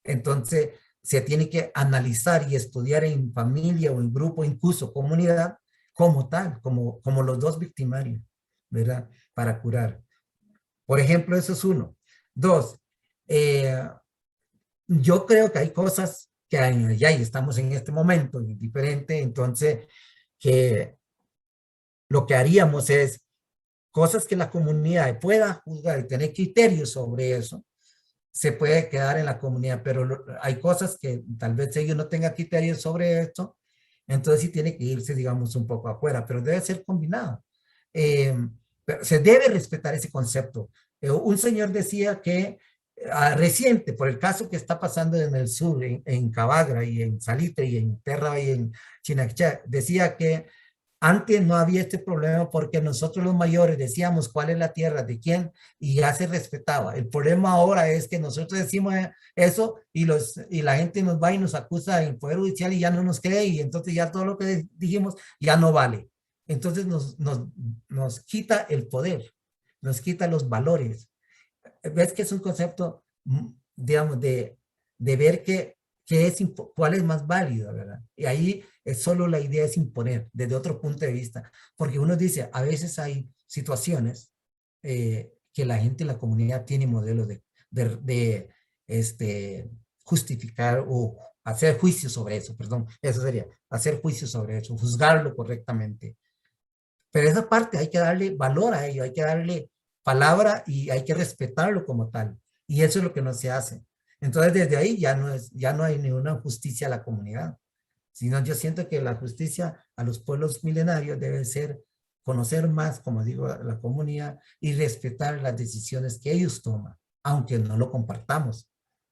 S2: Entonces, se tiene que analizar y estudiar en familia o en grupo, incluso comunidad, como tal, como los dos victimarios, ¿verdad? Para curar. Por ejemplo, eso es uno. Dos, eh, yo creo que hay cosas que ya estamos en este momento diferente, entonces que lo que haríamos es cosas que la comunidad pueda juzgar y tener criterios sobre eso, se puede quedar en la comunidad, pero hay cosas que tal vez ellos no tengan criterios sobre esto, entonces sí tiene que irse, digamos, un poco afuera, pero debe ser combinado. Eh, pero se debe respetar ese concepto. Un señor decía que reciente, por el caso que está pasando en el sur, en Cabagra y en Salitre y en Terra y en Chinachá, decía que antes no había este problema porque nosotros los mayores decíamos cuál es la tierra de quién y ya se respetaba. El problema ahora es que nosotros decimos eso y la gente nos va y nos acusa en el Poder Judicial y ya no nos cree y entonces ya todo lo que dijimos ya no vale. Entonces nos quita el poder, nos quita los valores. Ves que es un concepto, digamos, de ver cuál es más válido, ¿verdad? Y ahí es solo la idea es imponer desde otro punto de vista, porque uno dice, a veces hay situaciones que la gente en la comunidad tiene modelos de justificar o hacer juicio sobre eso, perdón, eso sería, hacer juicio sobre eso, juzgarlo correctamente. Pero esa parte hay que darle valor a ello, hay que darle palabra y hay que respetarlo como tal. Y eso es lo que no se hace. Entonces, desde ahí ya no hay ninguna justicia a la comunidad, sino yo siento que la justicia a los pueblos milenarios debe ser conocer más, como digo, a la comunidad y respetar las decisiones que ellos toman, aunque no lo compartamos.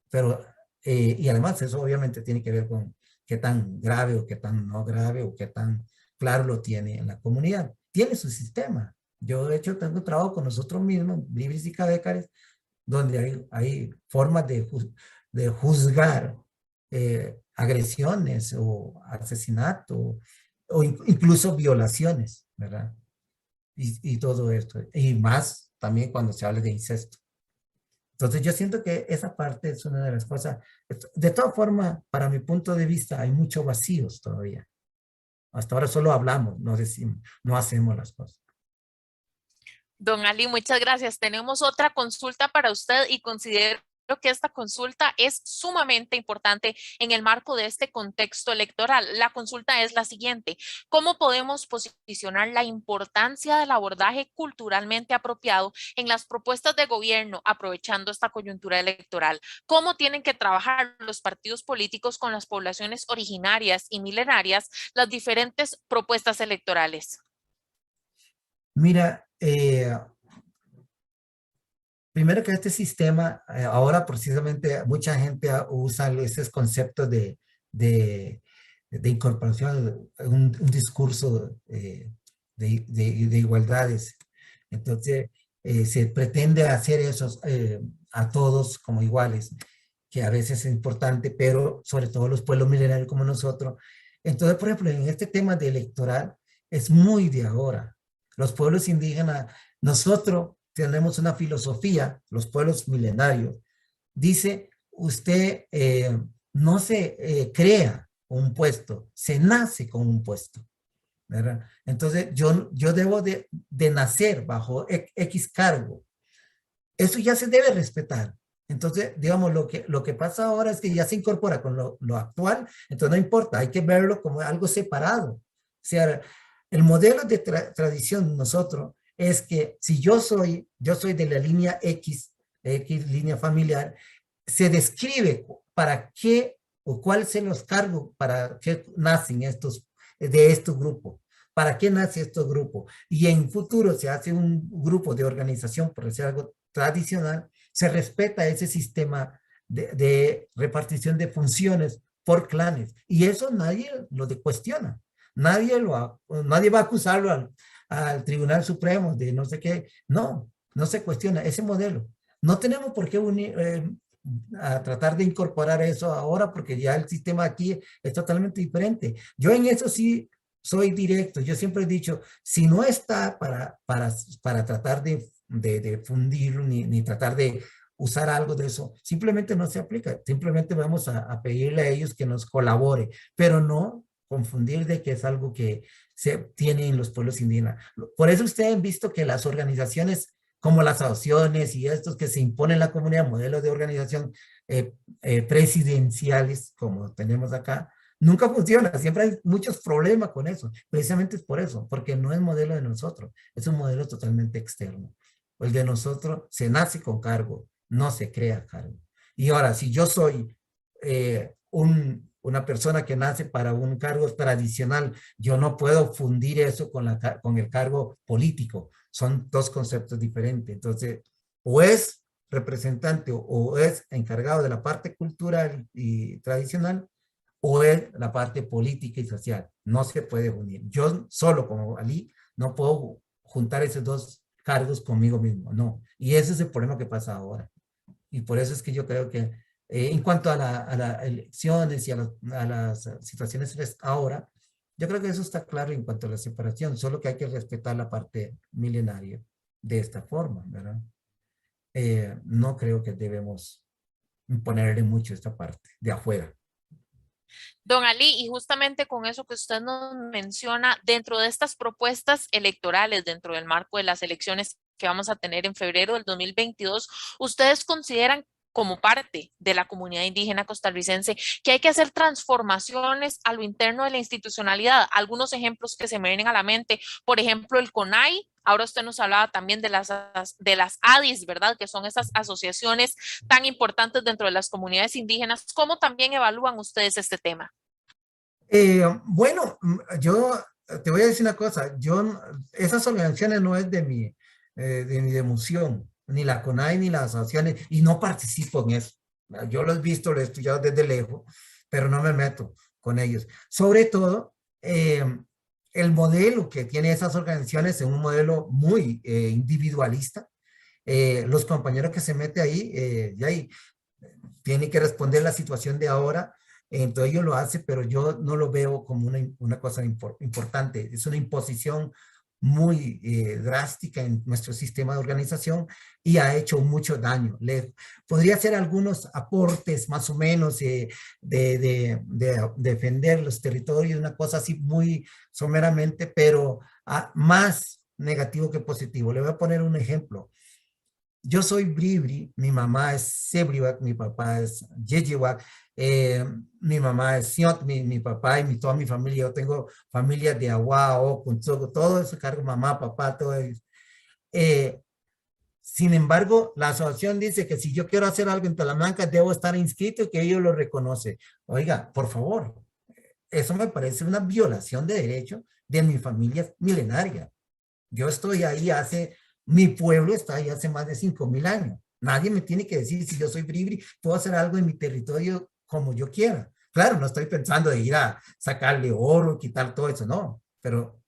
S2: Pero, y además eso obviamente tiene que ver con qué tan grave o qué tan no grave o qué tan claro lo tiene en la comunidad. Tiene su sistema. Yo, de hecho, tengo trabajo con nosotros mismos, Libres y Cabecares, donde hay formas de juzgar agresiones o asesinato o incluso violaciones, ¿verdad? Y todo esto. Y más también cuando se habla de incesto. Entonces yo siento que esa parte es una de las cosas. De todas formas, para mi punto de vista, hay muchos vacíos todavía. Hasta ahora solo hablamos, no decimos, no hacemos las cosas.
S1: Don Ali, muchas gracias. Tenemos otra consulta para usted y considero que esta consulta es sumamente importante en el marco de este contexto electoral. La consulta es la siguiente: ¿cómo podemos posicionar la importancia del abordaje culturalmente apropiado en las propuestas de gobierno aprovechando esta coyuntura electoral? ¿Cómo tienen que trabajar los partidos políticos con las poblaciones originarias y milenarias las diferentes propuestas electorales?
S2: Mira, primero que este sistema, ahora precisamente mucha gente usa esos conceptos de incorporación, un discurso de igualdades. Entonces, se pretende hacer eso a todos como iguales, que a veces es importante, pero sobre todo los pueblos milenarios como nosotros. Entonces, por ejemplo, en este tema de electoral, es muy de ahora. Los pueblos indígenas, nosotros tenemos una filosofía, los pueblos milenarios, dice, usted no se crea un puesto, se nace con un puesto, ¿verdad? Entonces, yo debo de nacer bajo X cargo. Eso ya se debe respetar. Entonces, digamos, lo que pasa ahora es que ya se incorpora con lo actual, entonces no importa, hay que verlo como algo separado. O sea, el modelo de tradición nosotros es que si yo soy de la línea X línea familiar, se describe para qué o cuáles son los cargos para qué nacen de estos grupos. ¿Para qué nace estos grupos? Y en futuro se hace un grupo de organización, por decir algo tradicional, se respeta ese sistema de repartición de funciones por clanes. Y eso nadie lo cuestiona. Nadie va a acusarlo al Tribunal Supremo de no sé qué. No, no se cuestiona ese modelo. No tenemos por qué a tratar de incorporar eso ahora porque ya el sistema aquí es totalmente diferente. Yo en eso sí soy directo. Yo siempre he dicho, si no está para tratar de fundirlo ni tratar de usar algo de eso, simplemente no se aplica. Simplemente vamos a pedirle a ellos que nos colabore, pero no confundir de que es algo que se tiene en los pueblos indígenas. Por eso ustedes han visto que las organizaciones como las asociaciones y estos que se imponen en la comunidad, modelos de organización presidenciales, como tenemos acá, nunca funciona. Siempre hay muchos problemas con eso. Precisamente es por eso, porque no es modelo de nosotros, es un modelo totalmente externo. El de nosotros se nace con cargo, no se crea cargo. Y ahora, si yo soy una persona que nace para un cargo tradicional, yo no puedo fundir eso con el cargo político. Son dos conceptos diferentes. Entonces, o es representante o es encargado de la parte cultural y tradicional, o es la parte política y social. No se puede unir. Yo solo como Ali no puedo juntar esos dos cargos conmigo mismo, no. Y ese es el problema que pasa ahora. Y por eso es que yo creo que en cuanto a las elecciones y a las situaciones ahora, yo creo que eso está claro en cuanto a la separación, solo que hay que respetar la parte milenaria de esta forma, ¿verdad? No creo que debemos imponerle mucho esta parte de afuera.
S1: Don Ali, y justamente con eso que usted nos menciona, dentro de estas propuestas electorales, dentro del marco de las elecciones que vamos a tener en febrero del 2022, ¿ustedes consideran como parte de la comunidad indígena costarricense que hay que hacer transformaciones a lo interno de la institucionalidad? Algunos ejemplos que se me vienen a la mente, por ejemplo, el CONAI. Ahora usted nos hablaba también de las ADIs, ¿verdad? Que son esas asociaciones tan importantes dentro de las comunidades indígenas. ¿Cómo también evalúan ustedes este tema?
S2: Bueno, yo te voy a decir una cosa. Esas organizaciones no es de mi emoción, ni la CONAI ni las asociaciones, y no participo en eso. Yo lo he visto, lo he estudiado desde lejos, pero no me meto con ellos. Sobre todo, el modelo que tiene esas organizaciones es un modelo muy individualista. Los compañeros que se meten ahí, ya tienen que responder la situación de ahora, entonces ellos lo hacen, pero yo no lo veo como una cosa importante. Es una imposición muy drástica en nuestro sistema de organización y ha hecho mucho daño. Podría hacer algunos aportes más o menos de defender los territorios, una cosa así muy someramente, pero más negativo que positivo. Le voy a poner un ejemplo. Yo soy Bribri, mi mamá es Sebriwak, mi papá es Yejiwak, mi mamá es Siot, mi papá y toda mi familia. Yo tengo familia de Agua, Okunzogo, todo eso cargo, mamá, papá, todo eso. Sin embargo, la asociación dice que si yo quiero hacer algo en Talamanca, debo estar inscrito y que ellos lo reconocen. Oiga, por favor, eso me parece una violación de derechos de mi familia milenaria. Yo estoy ahí mi pueblo está ahí hace más de 5,000 años. Nadie me tiene que decir si yo soy bribri, puedo hacer algo en mi territorio como yo quiera. Claro, no estoy pensando de ir a sacarle oro, quitar todo eso, no. Pero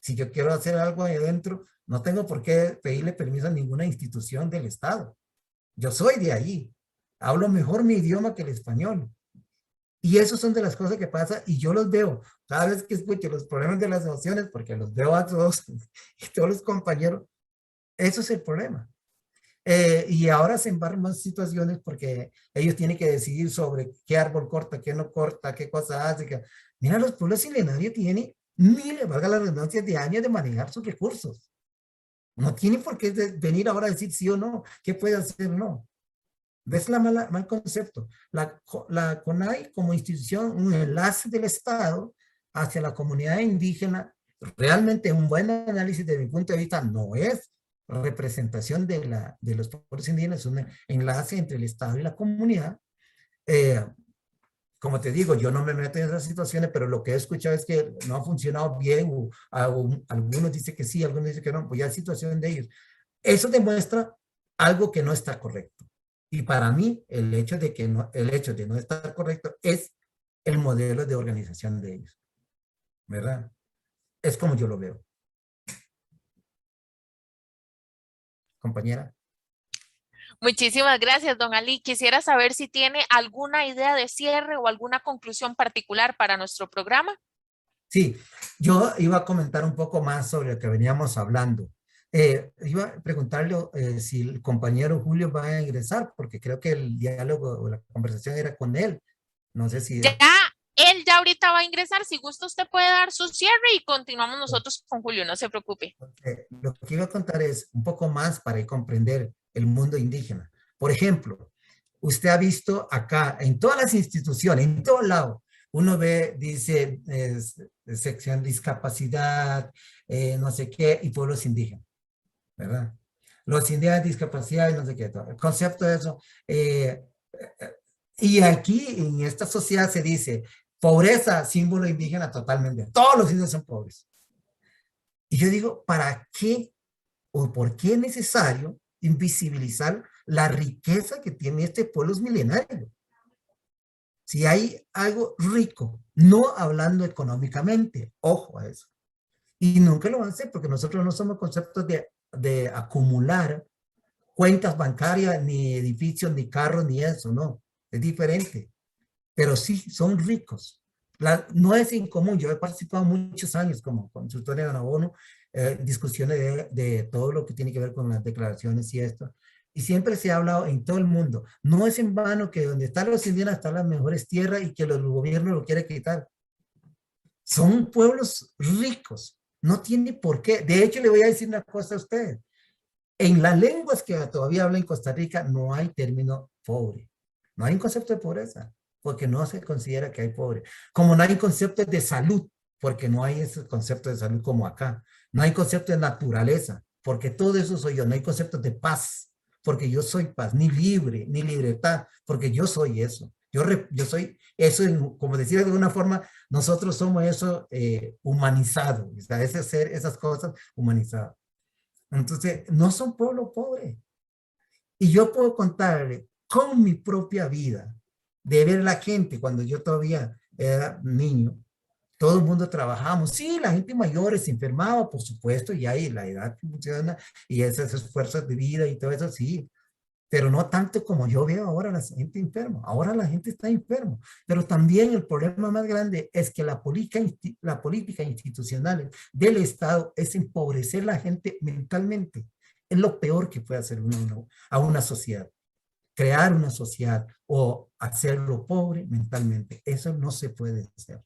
S2: si yo quiero hacer algo ahí adentro, no tengo por qué pedirle permiso a ninguna institución del Estado. Yo soy de ahí. Hablo mejor mi idioma que el español. Y eso son de las cosas que pasa y yo los veo cada vez que escucho los problemas de las emociones, porque los veo a todos y todos los compañeros. Eso es el problema. Y ahora se embarran más situaciones porque ellos tienen que decidir sobre qué árbol corta, qué no corta, qué cosa hace. Mira, los pueblos milenarios tienen miles, valga la redundancia, de años de manejar sus recursos. No tienen por qué venir ahora a decir sí o no, qué puede hacer o no. ¿Ves mal concepto? La CONAI como institución, un enlace del Estado hacia la comunidad indígena, realmente un buen análisis desde mi punto de vista no es representación de los pueblos indígenas, es un enlace entre el Estado y la comunidad. Como te digo, yo no me meto en esas situaciones, pero lo que he escuchado es que no ha funcionado bien, o algunos dicen que sí, algunos dicen que no, pues ya es situación de ellos. Eso demuestra algo que no está correcto. Y para mí, el hecho de no estar correcto es el modelo de organización de ellos, ¿verdad? Es como yo lo veo. Compañera.
S1: Muchísimas gracias, don Ali. Quisiera saber si tiene alguna idea de cierre o alguna conclusión particular para nuestro programa.
S2: Sí, yo iba a comentar un poco más sobre lo que veníamos hablando. Iba a preguntarle si el compañero Julio va a ingresar, porque creo que el diálogo o la conversación era con él. No sé si...
S1: Ya, él ya ahorita va a ingresar. Si gusta, usted puede dar su cierre y continuamos nosotros con Julio, no se preocupe.
S2: Lo que iba a contar es un poco más para comprender el mundo indígena. Por ejemplo, usted ha visto acá, en todas las instituciones, en todo lado, uno ve, dice, sección discapacidad, no sé qué, y pueblos indígenas, ¿verdad? Los indígenas, discapacidad y no sé qué, todo. El concepto de eso. Y aquí, en esta sociedad se dice, pobreza, símbolo indígena totalmente. Todos los indígenas son pobres. Y yo digo, ¿para qué o por qué es necesario invisibilizar la riqueza que tiene este pueblo milenario? Si hay algo rico, no hablando económicamente, ojo a eso. Y nunca lo van a hacer porque nosotros no somos conceptos de acumular cuentas bancarias, ni edificios, ni carros, ni eso, no. Es diferente. Pero sí, son ricos. No es incomún. Yo he participado muchos años como consultor en la ONU, discusiones de todo lo que tiene que ver con las declaraciones y esto. Y siempre se ha hablado en todo el mundo. No es en vano que donde están los indígenas están las mejores tierras y que los gobiernos lo quieren quitar. Son pueblos ricos. No tiene por qué. De hecho, le voy a decir una cosa a ustedes. En las lenguas que todavía hablan en Costa Rica no hay término pobre. No hay un concepto de pobreza, porque no se considera que hay pobre. Como no hay concepto de salud, porque no hay ese concepto de salud como acá. No hay concepto de naturaleza, porque todo eso soy yo. No hay concepto de paz, porque yo soy paz, ni libre, ni libertad, porque yo soy eso. Yo soy eso, como decir de alguna forma, nosotros somos eso humanizado, o sea, ese ser, esas cosas humanizadas. Entonces, no son pueblo pobre. Y yo puedo contarle con mi propia vida, de ver la gente cuando yo todavía era niño, todo el mundo trabajamos. Sí, la gente mayor se enfermaba, por supuesto, y ahí la edad funciona, y esas esfuerzos de vida y todo eso, sí. Pero no tanto como yo veo ahora la gente enferma. Ahora la gente está enferma. Pero también el problema más grande es que la política institucional del Estado es empobrecer a la gente mentalmente. Es lo peor que puede hacer uno a una sociedad. Crear una sociedad o hacerlo pobre mentalmente. Eso no se puede hacer.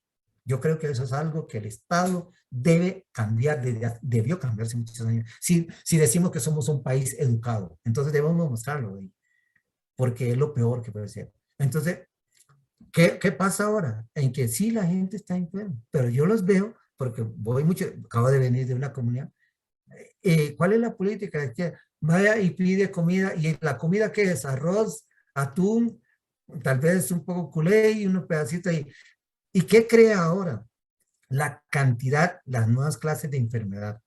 S2: Yo creo que eso es algo que el Estado debe cambiar, debió cambiarse muchos años. Si decimos que somos un país educado, entonces debemos mostrarlo ahí, porque es lo peor que puede ser. Entonces, ¿qué pasa ahora? En que sí, la gente está enferma, pero yo los veo, porque voy mucho, acabo de venir de una comunidad. ¿Cuál es la política? Es que vaya y pide comida, y la comida que es arroz, atún, tal vez un poco culé y unos pedacitos ahí. ¿Y qué crea ahora? La cantidad, las nuevas clases de enfermedad.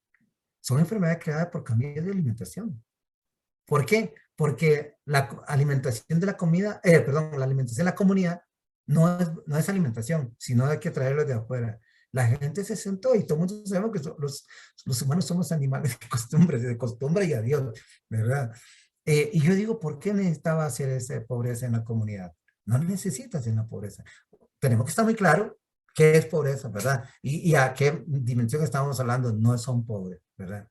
S2: Son enfermedades creadas por cambios de alimentación. ¿Por qué? porque alimentación de la comida, perdón, la alimentación de la comunidad no es alimentación, sino hay que traerlo de afuera. La gente se sentó y todo el mundo sabemos que los humanos somos animales de costumbre y adiós, ¿verdad? Y yo digo, ¿por qué necesitaba hacer esa pobreza en la comunidad? No necesitas hacer una pobreza. Tenemos que estar muy claro qué es pobreza, ¿verdad? Y a qué dimensión estamos hablando. No son pobres, ¿verdad?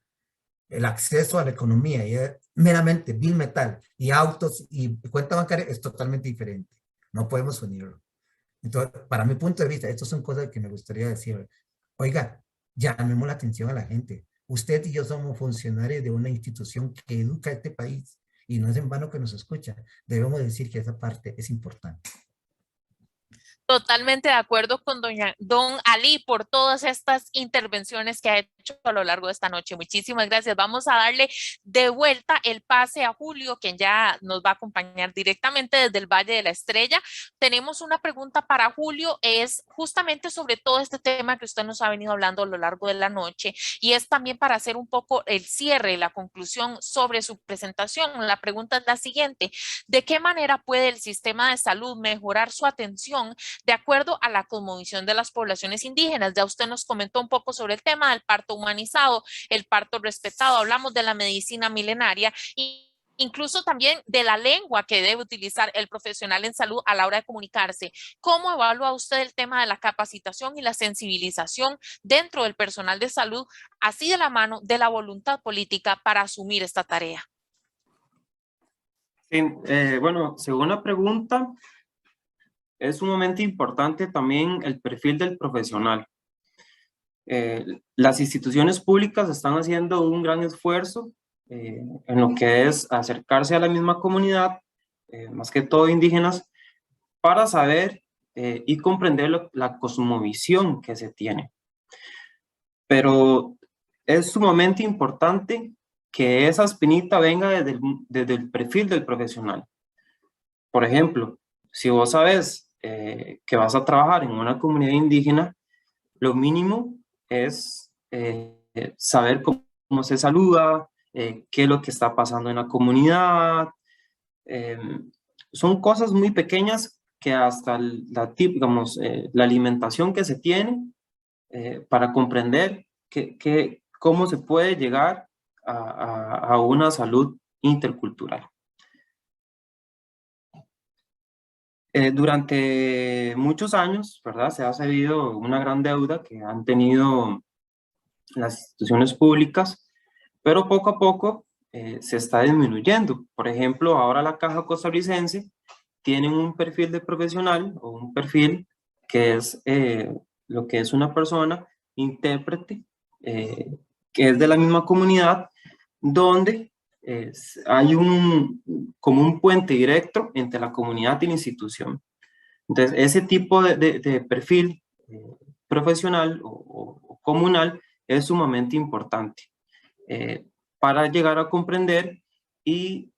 S2: El acceso a la economía y meramente bill metal y autos y cuenta bancaria es totalmente diferente. No podemos unirlo. Entonces, para mi punto de vista, estas son cosas que me gustaría decir. Oiga, llamemos la atención a la gente. Usted y yo somos funcionarios de una institución que educa a este país y no es en vano que nos escucha. Debemos decir que esa parte es importante.
S1: Totalmente de acuerdo con don Ali por todas estas intervenciones que ha hecho a lo largo de esta noche. Muchísimas gracias. Vamos a darle de vuelta el pase a Julio, quien ya nos va a acompañar directamente desde el Valle de la Estrella. Tenemos una pregunta para Julio, es justamente sobre todo este tema que usted nos ha venido hablando a lo largo de la noche y es también para hacer un poco el cierre, la conclusión sobre su presentación. La pregunta es la siguiente: ¿de qué manera puede el sistema de salud mejorar su atención de acuerdo a la cosmovisión de las poblaciones indígenas? Ya usted nos comentó un poco sobre el tema del parto humanizado, el parto respetado, hablamos de la medicina milenaria y incluso también de la lengua que debe utilizar el profesional en salud a la hora de comunicarse. ¿Cómo evalúa usted el tema de la capacitación y la sensibilización dentro del personal de salud, así de la mano de la voluntad política para asumir esta tarea?
S3: Sí, bueno, según la pregunta, es sumamente importante también el perfil del profesional. Las instituciones públicas están haciendo un gran esfuerzo en lo que es acercarse a la misma comunidad, más que todo indígenas, para saber y comprender la cosmovisión que se tiene. Pero es sumamente importante que esa espinita venga desde el perfil del profesional. Por ejemplo, si vos sabes que vas a trabajar en una comunidad indígena, lo mínimo es saber cómo se saluda, qué es lo que está pasando en la comunidad. Son cosas muy pequeñas que hasta digamos, la alimentación que se tiene para comprender cómo se puede llegar a una salud intercultural. Durante muchos años, ¿verdad? Se ha sabido una gran deuda que han tenido las instituciones públicas, pero poco a poco se está disminuyendo. Por ejemplo, ahora la Caja Costarricense tiene un perfil de profesional o un perfil que es lo que es una persona intérprete que es de la misma comunidad, donde hay como un puente directo entre la comunidad y la institución. Entonces, ese tipo de perfil profesional o comunal es sumamente importante para llegar a comprender y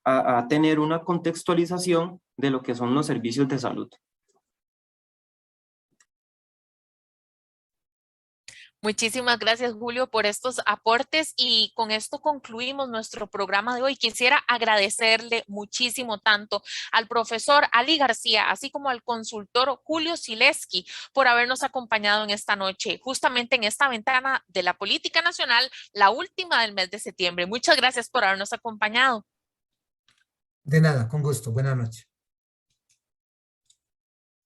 S3: a tener una contextualización de lo que son los servicios de salud.
S1: Muchísimas gracias, Julio, por estos aportes y con esto concluimos nuestro programa de hoy. Quisiera agradecerle muchísimo tanto al profesor Ali García, así como al consultor Julio Sileski por habernos acompañado en esta noche, justamente en esta ventana de la política nacional, la última del mes de septiembre. Muchas gracias por habernos acompañado.
S2: De nada, con gusto. Buenas noches.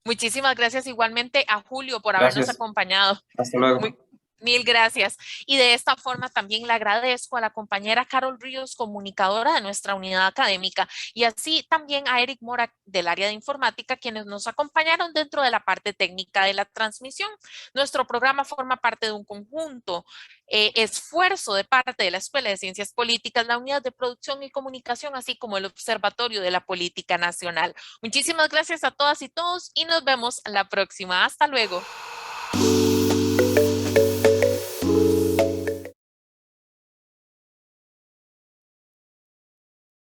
S1: Muchísimas gracias igualmente a Julio por habernos
S3: Gracias.
S1: acompañado.
S3: Hasta luego.
S1: Mil gracias. Y de esta forma también le agradezco a la compañera Carol Ríos, comunicadora de nuestra unidad académica, y así también a Eric Mora del área de informática, quienes nos acompañaron dentro de la parte técnica de la transmisión. Nuestro programa forma parte de un conjunto esfuerzo de parte de la Escuela de Ciencias Políticas, la Unidad de Producción y Comunicación, así como el Observatorio de la Política Nacional. Muchísimas gracias a todas y todos y nos vemos la próxima. Hasta luego.